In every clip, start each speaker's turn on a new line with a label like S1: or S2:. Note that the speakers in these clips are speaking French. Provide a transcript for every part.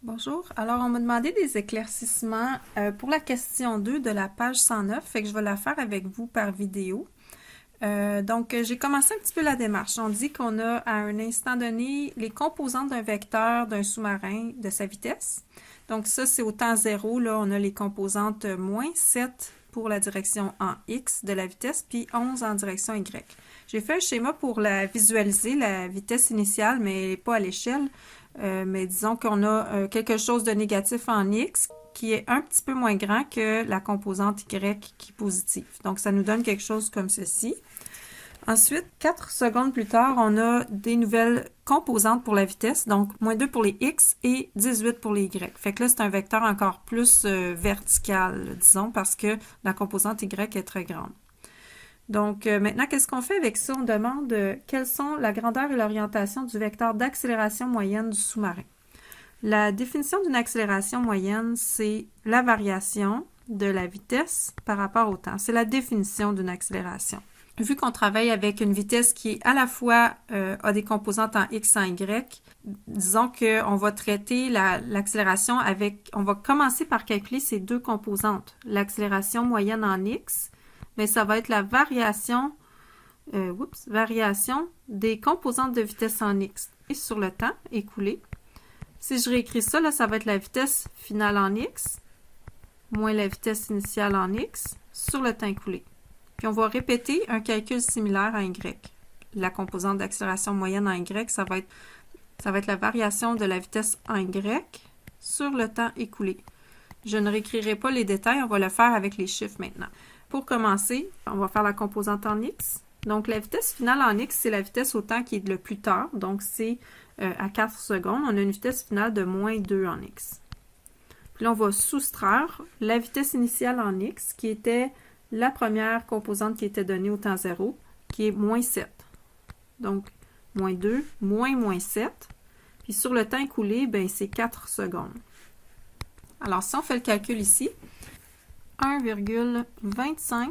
S1: Bonjour. Alors, on m'a demandé des éclaircissements pour la question 2 de la page 109, fait que je vais la faire avec vous par vidéo. Donc, j'ai commencé un petit peu la démarche. On dit qu'on a à un instant donné les composantes d'un vecteur d'un sous-marin de sa vitesse. Donc, ça, c'est au temps zéro. Là, on a les composantes moins 7 pour la direction en X de la vitesse, puis 11 en direction Y. J'ai fait un schéma pour la visualiser, la vitesse initiale, mais pas à l'échelle. Mais disons qu'on a quelque chose de négatif en X qui est un petit peu moins grand que la composante Y qui est positive. Donc, ça nous donne quelque chose comme ceci. Ensuite, 4 secondes plus tard, on a des nouvelles composantes pour la vitesse, donc moins 2 pour les X et 18 pour les Y. Fait que là, c'est un vecteur encore plus vertical, disons, parce que la composante Y est très grande. Donc, maintenant, qu'est-ce qu'on fait avec ça? On demande quelles sont la grandeur et l'orientation du vecteur d'accélération moyenne du sous-marin. La définition d'une accélération moyenne, c'est la variation de la vitesse par rapport au temps. C'est la définition d'une accélération. Vu qu'on travaille avec une vitesse qui à la fois a des composantes en X et en Y, disons qu'on va traiter l'accélération avec... On va commencer par calculer ces deux composantes. L'accélération moyenne en X, mais ça va être la variation des composantes de vitesse en X et sur le temps écoulé. Si je réécris ça, là, ça va être la vitesse finale en X moins la vitesse initiale en X sur le temps écoulé. Puis on va répéter un calcul similaire en Y. La composante d'accélération moyenne en Y, ça va être la variation de la vitesse en Y sur le temps écoulé. Je ne réécrirai pas les détails, on va le faire avec les chiffres maintenant. Pour commencer, on va faire la composante en X. Donc, la vitesse finale en X, c'est la vitesse au temps qui est le plus tard. Donc, c'est à 4 secondes. On a une vitesse finale de moins 2 en X. Puis là, on va soustraire la vitesse initiale en X, qui était la première composante qui était donnée au temps 0, qui est moins 7. Donc, moins 2, moins 7. Puis sur le temps écoulé, ben, c'est 4 secondes. Alors, si on fait le calcul ici, 1,25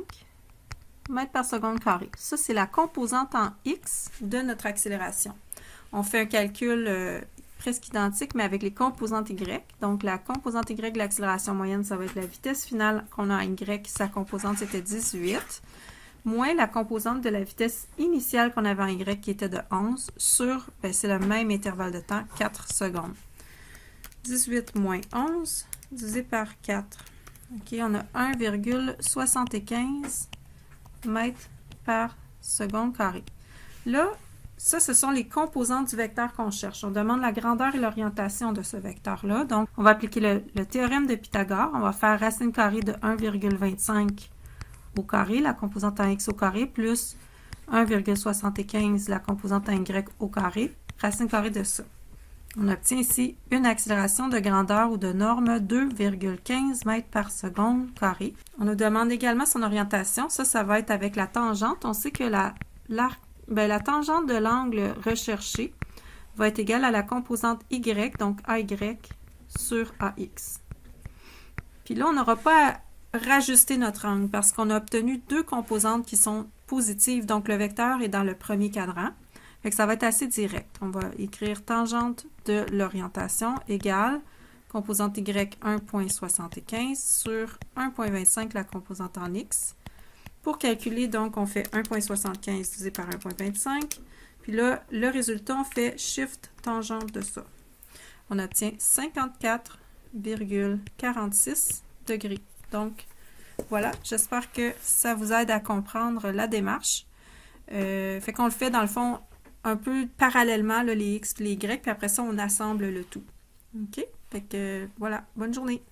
S1: mètres par seconde carré. Ça, c'est la composante en X de notre accélération. On fait un calcul presque identique, mais avec les composantes Y. Donc, la composante Y de l'accélération moyenne, ça va être la vitesse finale qu'on a en Y. Sa composante, c'était 18, moins la composante de la vitesse initiale qu'on avait en Y, qui était de 11, sur, ben, c'est le même intervalle de temps, 4 secondes. 18 moins 11, divisé par 4. OK, on a 1,75 mètres par seconde carré. Là, ça, ce sont les composantes du vecteur qu'on cherche. On demande la grandeur et l'orientation de ce vecteur-là. Donc, on va appliquer le théorème de Pythagore. On va faire racine carrée de 1,25 au carré, la composante en X au carré, plus 1,75 la composante en Y au carré, racine carrée de ça. On obtient ici une accélération de grandeur ou de norme 2,15 mètres par seconde carré. On nous demande également son orientation. Ça va être avec la tangente. On sait que la tangente de l'angle recherché va être égale à la composante Y, donc AY sur AX. Puis là, on n'aura pas à rajuster notre angle parce qu'on a obtenu deux composantes qui sont positives. Donc, le vecteur est dans le premier quadrant. Fait que ça va être assez direct. On va écrire tangente de l'orientation égale composante Y 1,75 sur 1,25 la composante en X. Pour calculer, donc, on fait 1,75 divisé par 1,25. Puis là, le résultat, on fait shift tangente de ça. On obtient 54,46 degrés. Donc, voilà, j'espère que ça vous aide à comprendre la démarche. Fait qu'on le fait, dans le fond, un peu parallèlement, là, les X et les Y, puis après ça, on assemble le tout. OK? Fait que, voilà, bonne journée!